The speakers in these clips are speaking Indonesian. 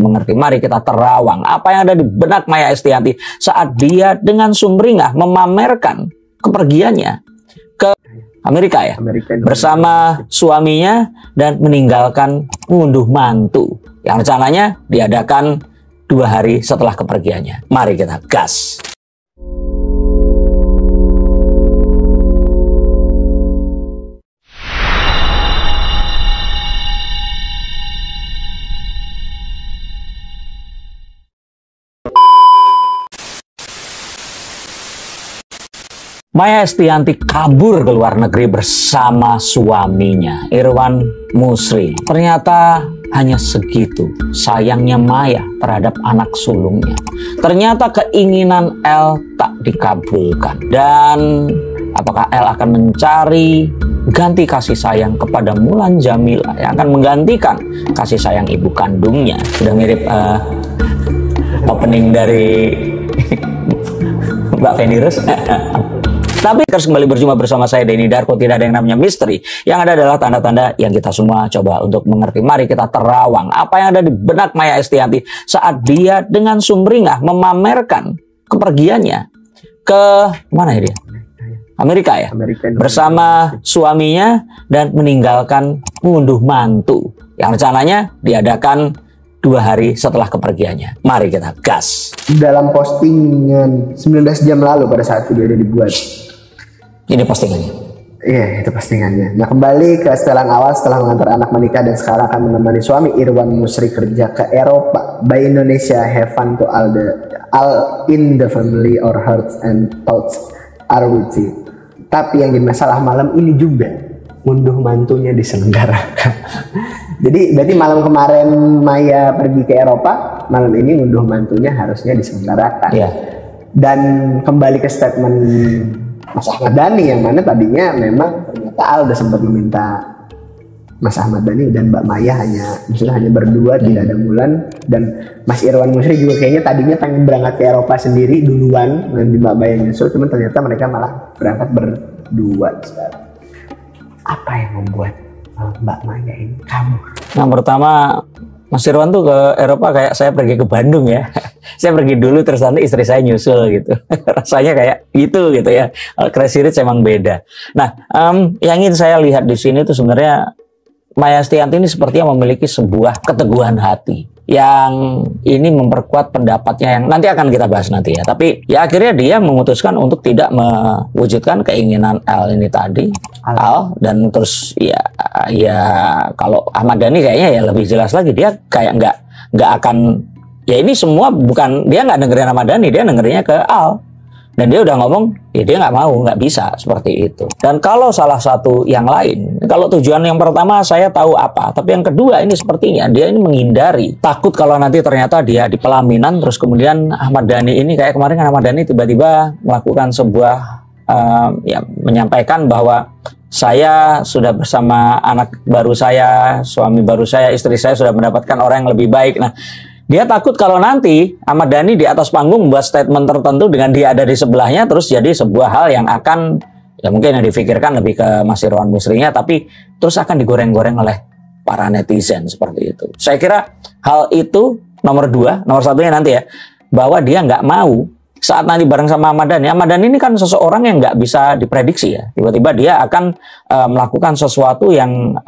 mengerti. Mari kita terawang apa yang ada di benak Maya Estianty saat dia dengan sumringah memamerkan kepergiannya ke Amerika ya, bersama suaminya dan meninggalkan ngunduh mantu yang rencananya diadakan 2 hari setelah kepergiannya. Mari kita gas. Maya Estianty kabur ke luar negeri bersama suaminya, Irwan Musri. Ternyata hanya segitu sayangnya Maya terhadap anak sulungnya. Ternyata keinginan El tak dikabulkan. Dan apakah El akan mencari ganti kasih sayang kepada Mulan Jameela yang akan menggantikan kasih sayang ibu kandungnya? Sudah mirip opening dari Mbak Venirus. Tapi harus kembali berjumpa bersama saya Denny Darko. Tidak ada yang namanya misteri. Yang ada adalah tanda-tanda yang kita semua coba untuk mengerti. Mari kita terawang apa yang ada di benak Maya Estianty saat dia dengan sumringah memamerkan kepergiannya ke mana ya dia? Amerika ya, bersama suaminya dan meninggalkan ngunduh mantu yang rencananya diadakan 2 hari setelah kepergiannya. Mari kita gas. Dalam postingan 19 jam lalu pada saat video ini dibuat. Ini postingannya. Iya, itu postingannya. Nah, kembali ke setelan awal setelah mengantar anak menikah dan sekarang akan menemani suami Irwan Musri kerja ke Eropa. By Indonesia, have fun to all in the family, or hearts and thoughts are with you. Tapi yang jadi masalah malam ini juga ngunduh mantunya diselenggarakan. Jadi berarti malam kemarin Maya pergi ke Eropa, malam ini ngunduh mantunya harusnya diselenggarakan. Iya. Dan kembali ke statement Mas Ahmad Dhani yang mana tadinya memang ternyata Al udah sempat meminta Mas Ahmad Dhani dan Mbak Maya hanya berdua, tidak ada Mulan, dan Mas Irwan Musri juga kayaknya tadinya pengen berangkat ke Eropa sendiri duluan dan Mbak Maya nyusul, cuman ternyata mereka malah berangkat berdua sekarang. Apa yang membuat Mbak Maya ini kabur? Yang pertama, Mas Irwan tuh ke Eropa kayak saya pergi ke Bandung ya. Saya pergi dulu terus nanti istri saya nyusul gitu. Rasanya kayak gitu ya. Crazy Rich emang beda. Nah, yang ingin saya lihat di sini tuh sebenarnya Maya Estianty ini sepertinya memiliki sebuah keteguhan hati yang ini memperkuat pendapatnya yang nanti akan kita bahas nanti ya. Tapi ya akhirnya dia memutuskan untuk tidak mewujudkan keinginan Al ini tadi. Al, dan terus ya kalau Ahmad Dhani kayaknya ya lebih jelas lagi, dia kayak nggak akan, ya ini semua bukan, dia nggak dengerin Ahmad Dhani, dia dengerinnya ke Al. Dan dia udah ngomong, ya dia nggak mau, nggak bisa seperti itu. Dan kalau salah satu yang lain, kalau tujuan yang pertama saya tahu apa, tapi yang kedua ini sepertinya dia ini menghindari, takut kalau nanti ternyata dia di pelaminan, terus kemudian Ahmad Dhani ini kayak kemarin kan Ahmad Dhani tiba-tiba melakukan sebuah ya menyampaikan bahwa saya sudah bersama anak baru saya, suami baru saya, istri saya sudah mendapatkan orang yang lebih baik. Nah, dia takut kalau nanti Ahmad Dhani di atas panggung membuat statement tertentu dengan dia ada di sebelahnya, terus jadi sebuah hal yang akan, ya mungkin yang difikirkan lebih ke Mas Irwan Musrinya, tapi terus akan digoreng-goreng oleh para netizen seperti itu. Saya kira hal itu nomor 2, nomor satunya nanti ya, bahwa dia nggak mau saat nanti bareng sama Ahmad Dhani. Ahmad Dhani ini kan seseorang yang nggak bisa diprediksi ya. Tiba-tiba dia akan melakukan sesuatu yang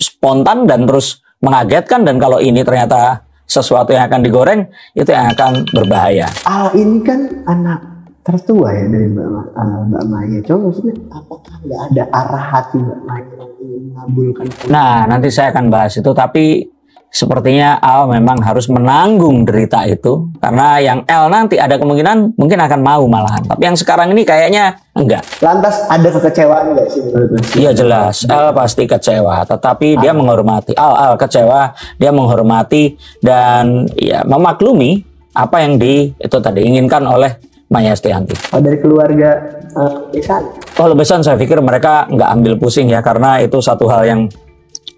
spontan dan terus mengagetkan, dan kalau ini ternyata sesuatu yang akan digoreng, itu yang akan berbahaya. Ini kan anak tertua ya dari Mbak Maya. Coba maksudnya apakah nggak ada arah hati Mbak Maya yang ingin mengabulkan? Nah, nanti saya akan bahas itu, tapi sepertinya Al memang harus menanggung derita itu, karena yang L nanti ada kemungkinan mungkin akan mau malahan, tapi yang sekarang ini kayaknya enggak. Lantas ada kekecewaan nggak sih menurut Mas? Iya jelas, L pasti kecewa, tetapi dia menghormati. Al kecewa, dia menghormati dan ya memaklumi apa yang itu tadi inginkan oleh Maya Estianty. Dari keluarga Besan? Kalau Besan saya pikir mereka nggak ambil pusing ya, karena itu satu hal yang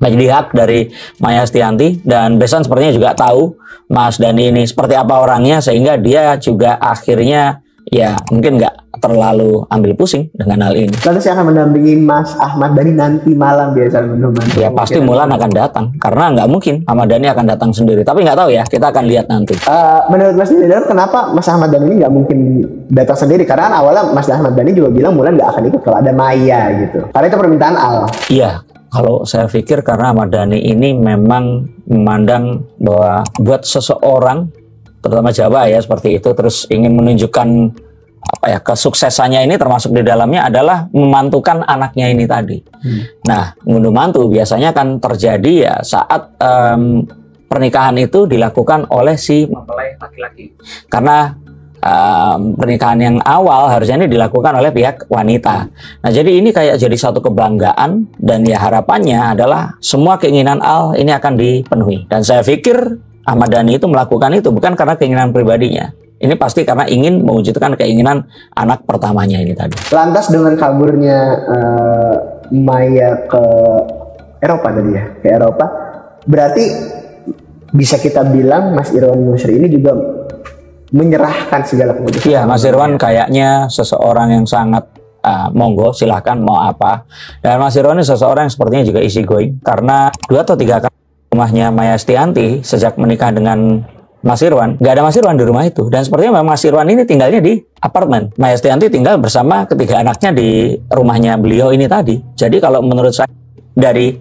menjadi hak dari Maya Estianty, dan Besan sepertinya juga tahu Mas Dhani ini seperti apa orangnya, sehingga dia juga akhirnya ya mungkin nggak terlalu ambil pusing dengan hal ini. Lalu siapa akan mendampingi Mas Ahmad Dhani nanti malam biasa membantu? Ya pasti Mulan akan datang, karena nggak mungkin Ahmad Dhani akan datang sendiri. Tapi nggak tahu ya, kita akan lihat nanti. Menurut Mas Dhani, kenapa Mas Ahmad Dhani ini nggak mungkin datang sendiri? Karena kan awalnya Mas Ahmad Dhani juga bilang Mulan nggak akan ikut kalau ada Maya gitu. Karena itu permintaan Al. Iya, kalau saya pikir karena Ahmad Dhani ini memang memandang bahwa buat seseorang, terutama Jawa ya seperti itu, terus ingin menunjukkan kesuksesannya ini termasuk di dalamnya adalah memantukan anaknya ini tadi. Nah, ngunduh mantu biasanya kan terjadi ya saat pernikahan itu dilakukan oleh si mempelai laki-laki. Karena pernikahan yang awal harusnya ini dilakukan oleh pihak wanita. Nah, jadi ini kayak jadi satu kebanggaan dan ya harapannya adalah semua keinginan Al ini akan dipenuhi. Dan saya pikir Ahmad Dhani itu melakukan itu bukan karena keinginan pribadinya. Ini pasti karena ingin mewujudkan keinginan anak pertamanya ini tadi. Lantas dengan kaburnya Maya ke Eropa tadi ya, ke Eropa, berarti bisa kita bilang Mas Irwan Musri ini juga menyerahkan segala keputusan. Iya, Mas Irwan kayaknya seseorang yang sangat monggo silahkan mau apa. Dan Mas Irwan ini seseorang yang sepertinya juga easy going karena 2 atau 3 kali rumahnya Maya Estianty sejak menikah dengan Mas Irwan, nggak ada Mas Irwan di rumah itu. Dan sepertinya memang Mas Irwan ini tinggalnya di apartemen. Maya Estianty tinggal bersama ketiga anaknya di rumahnya beliau ini tadi. Jadi kalau menurut saya dari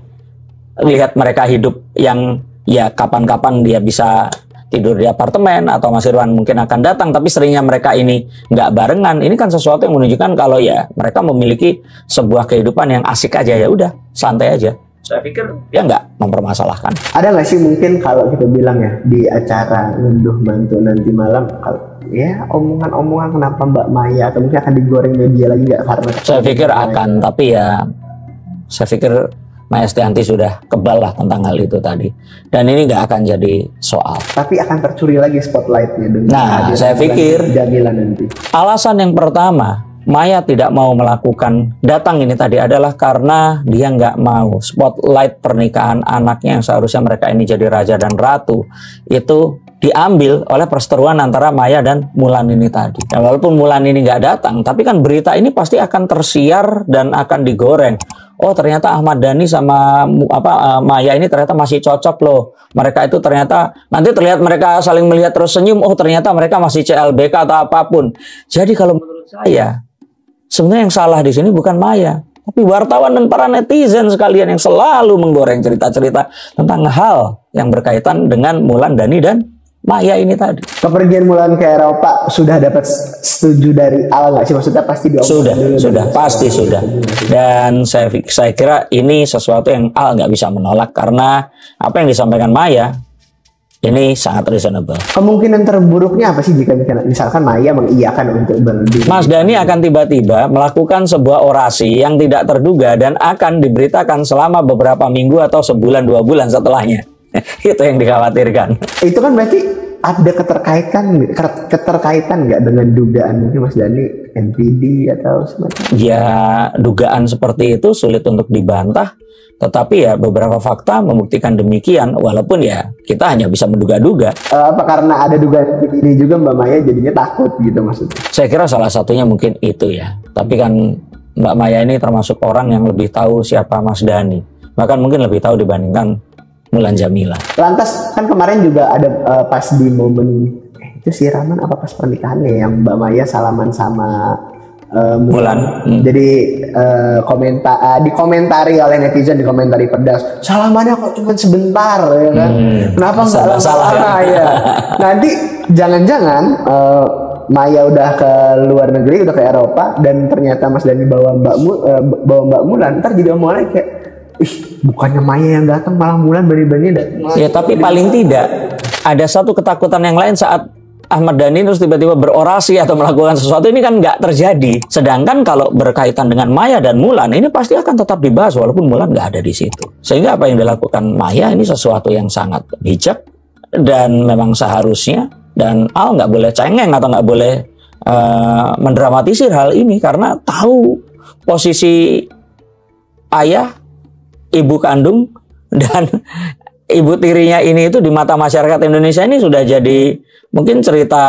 lihat mereka hidup yang ya kapan-kapan dia bisa tidur di apartemen atau Mas Irwan mungkin akan datang, tapi seringnya mereka ini nggak barengan. Ini kan sesuatu yang menunjukkan kalau ya mereka memiliki sebuah kehidupan yang asik aja, ya udah santai aja. Saya pikir dia nggak mempermasalahkan. Ada nggak sih mungkin kalau kita bilang ya di acara ngunduh mantu nanti malam, kalau ya omongan-omongan kenapa Mbak Maya atau mungkin akan digoreng media lagi nggak karena? Saya pikir akan, tapi ya saya pikir Maya Estianty sudah kebal lah tentang hal itu tadi. Dan ini nggak akan jadi soal. Tapi akan tercuri lagi spotlightnya dengan. Nah, saya pikir Jamila nanti. Alasan yang pertama Maya tidak mau melakukan datang ini tadi adalah karena dia nggak mau spotlight pernikahan anaknya yang seharusnya mereka ini jadi raja dan ratu itu diambil oleh perseteruan antara Maya dan Mulan ini tadi. Dan walaupun Mulan ini nggak datang, tapi kan berita ini pasti akan tersiar dan akan digoreng. Oh, ternyata Ahmad Dhani sama Maya ini ternyata masih cocok loh. Mereka itu ternyata nanti terlihat mereka saling melihat terus senyum. Oh, ternyata mereka masih CLBK atau apapun. Jadi kalau menurut saya sebenarnya yang salah di sini bukan Maya, tapi wartawan dan para netizen sekalian yang selalu menggoreng cerita-cerita tentang hal yang berkaitan dengan Mulan Dhani dan Maya ini tadi. Kepergian Mulan ke Eropa sudah dapat setuju dari Al nggak sih? Maksudnya pasti sudah pasti sudah. Dan saya kira ini sesuatu yang Al nggak bisa menolak karena apa yang disampaikan Maya ini sangat reasonable. Kemungkinan terburuknya apa sih jika misalkan Maya mengiyakan untuk berdiri? Mas Dhani akan tiba-tiba melakukan sebuah orasi yang tidak terduga dan akan diberitakan selama beberapa minggu atau sebulan 2 bulan setelahnya. Itu yang dikhawatirkan. Itu kan berarti ada keterkaitan nggak dengan dugaan mungkin Mas Dhani NPD atau semacam? Ya, dugaan seperti itu sulit untuk dibantah. Tetapi ya beberapa fakta membuktikan demikian, walaupun ya kita hanya bisa menduga-duga. Apa karena ada dugaan ini juga Mbak Maya jadinya takut gitu maksudnya? Saya kira salah satunya mungkin itu ya. Tapi kan Mbak Maya ini termasuk orang yang lebih tahu siapa Mas Dhani. Bahkan mungkin lebih tahu dibandingkan Mulan Jamila. Lantas kan kemarin juga ada pas di momen itu siraman apa pas pernikahannya yang Mbak Maya salaman sama Mulan. Jadi dikomentari oleh netizen, dikomentari pedas. Salamannya kok cuma sebentar ya kan? Kenapa nggak salah ya? Nanti jangan-jangan Maya udah ke luar negeri, udah ke Eropa dan ternyata Mas Dhani bawa Mbak Mulan, ntar jadi omongannya kayak bukannya Maya yang datang malah Mulan bani-bani datang. Ya tapi paling tidak ada satu ketakutan yang lain saat Ahmad Dhani terus tiba-tiba berorasi atau melakukan sesuatu, ini kan nggak terjadi. Sedangkan kalau berkaitan dengan Maya dan Mulan ini pasti akan tetap dibahas walaupun Mulan nggak ada di situ. Sehingga apa yang dilakukan Maya ini sesuatu yang sangat bijak dan memang seharusnya, dan Al nggak boleh cengeng atau nggak boleh mendramatisir hal ini karena tahu posisi ayah, ibu kandung dan ibu tirinya ini itu di mata masyarakat Indonesia ini sudah jadi mungkin cerita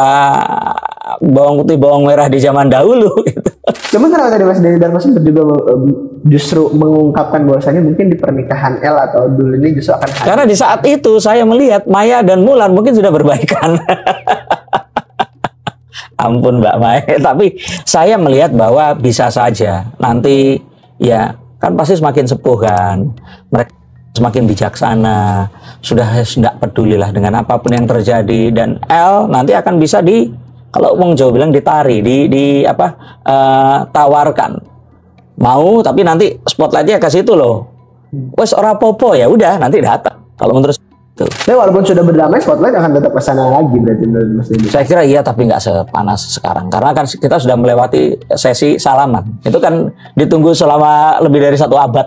bawang putih bawang merah di zaman dahulu gitu. Cuman kenapa tadi Mas Denny Darmo sempat juga justru mengungkapkan bahwasanya mungkin di pernikahan El atau Dul ini justru akan hadir. Karena di saat itu saya melihat Maya dan Mulan mungkin sudah berbaikan. Ampun Mbak Maya, tapi saya melihat bahwa bisa saja nanti ya kan pasti semakin sepuh kan, mereka semakin bijaksana, sudah tidak pedulilah dengan apapun yang terjadi, dan El nanti akan bisa kalau Wong Jawa bilang ditari, tawarkan. Mau tapi nanti spotlightnya ke situ loh. Wes ora popo ya udah nanti datang. Kalau menurut itu. Tapi walaupun sudah berdamai, spotlight akan tetap ke sana lagi berarti menurut Mas Denny. Saya kira iya, tapi nggak sepanas sekarang. Karena kan kita sudah melewati sesi salaman. Itu kan ditunggu selama lebih dari 1 abad.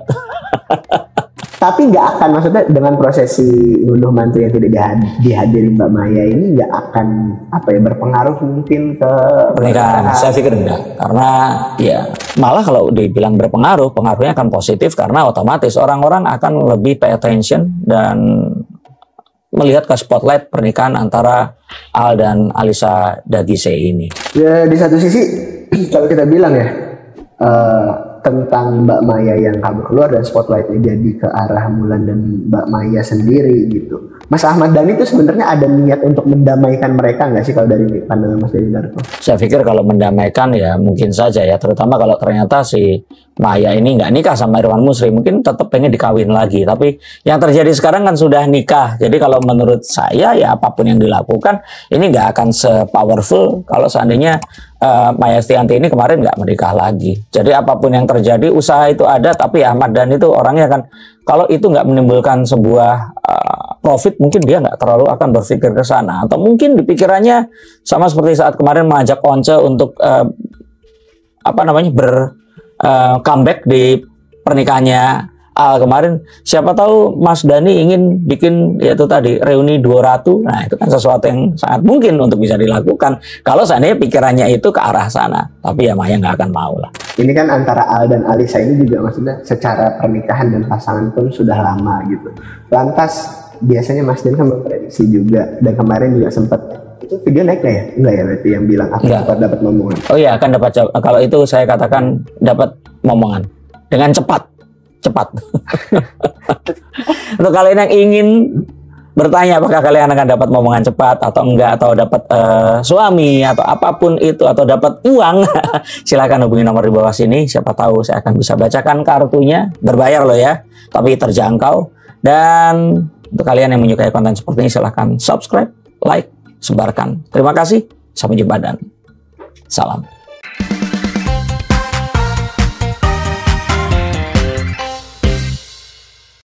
Tapi nggak akan, maksudnya dengan prosesi ngunduh mantu yang tidak dihadiri Mbak Maya ini nggak akan berpengaruh mungkin ke pernikahan. Saya pikir enggak, karena ya malah kalau dibilang berpengaruh, pengaruhnya akan positif karena otomatis orang-orang akan lebih pay attention dan melihat ke spotlight pernikahan antara Al dan Alisa Dagise ini. Ya, di satu sisi kalau kita bilang ya tentang Mbak Maya yang kabur keluar dan spotlightnya jadi ke arah Mulan dan Mbak Maya sendiri gitu. Mas Ahmad Dhani itu sebenarnya ada niat untuk mendamaikan mereka nggak sih kalau dari pandangan Mas Denny Darmo? Saya pikir kalau mendamaikan ya mungkin saja ya, terutama kalau ternyata si Maya ini nggak nikah sama Irwan Musri, mungkin tetap pengen dikawin lagi. Tapi yang terjadi sekarang kan sudah nikah. Jadi kalau menurut saya ya apapun yang dilakukan ini nggak akan se-powerful kalau seandainya Maya Estianty ini kemarin nggak menikah lagi. Jadi apapun yang terjadi, usaha itu ada, tapi Ahmad Dhani itu orangnya kan kalau itu nggak menimbulkan sebuah profit, mungkin dia nggak terlalu akan berpikir ke sana. Atau mungkin di pikirannya sama seperti saat kemarin mengajak Once untuk comeback di pernikahannya Al kemarin, siapa tahu Mas Dhani ingin bikin yaitu tadi reuni 2 ratu. Nah itu kan sesuatu yang sangat mungkin untuk bisa dilakukan kalau seandainya pikirannya itu ke arah sana. Tapi ya Maya nggak akan mau lah. Ini kan antara Al dan Alisa ini juga maksudnya secara pernikahan dan pasangan pun sudah lama gitu. Lantas biasanya Mas Dhani kan memprediksi juga, dan kemarin juga sempat itu video naik nggak ya? Enggak ya, berarti yang bilang akan dapat momongan. Oh iya, akan dapat. Kalau itu saya katakan dapat momongan dengan cepat. Untuk kalian yang ingin bertanya apakah kalian akan dapat momongan cepat atau enggak, atau dapat suami atau apapun itu, atau dapat uang, silakan hubungi nomor di bawah sini. Siapa tahu saya akan bisa bacakan kartunya, berbayar loh ya, tapi terjangkau. Dan untuk kalian yang menyukai konten seperti ini, silahkan subscribe, like, sebarkan. Terima kasih, sampai jumpa dan salam.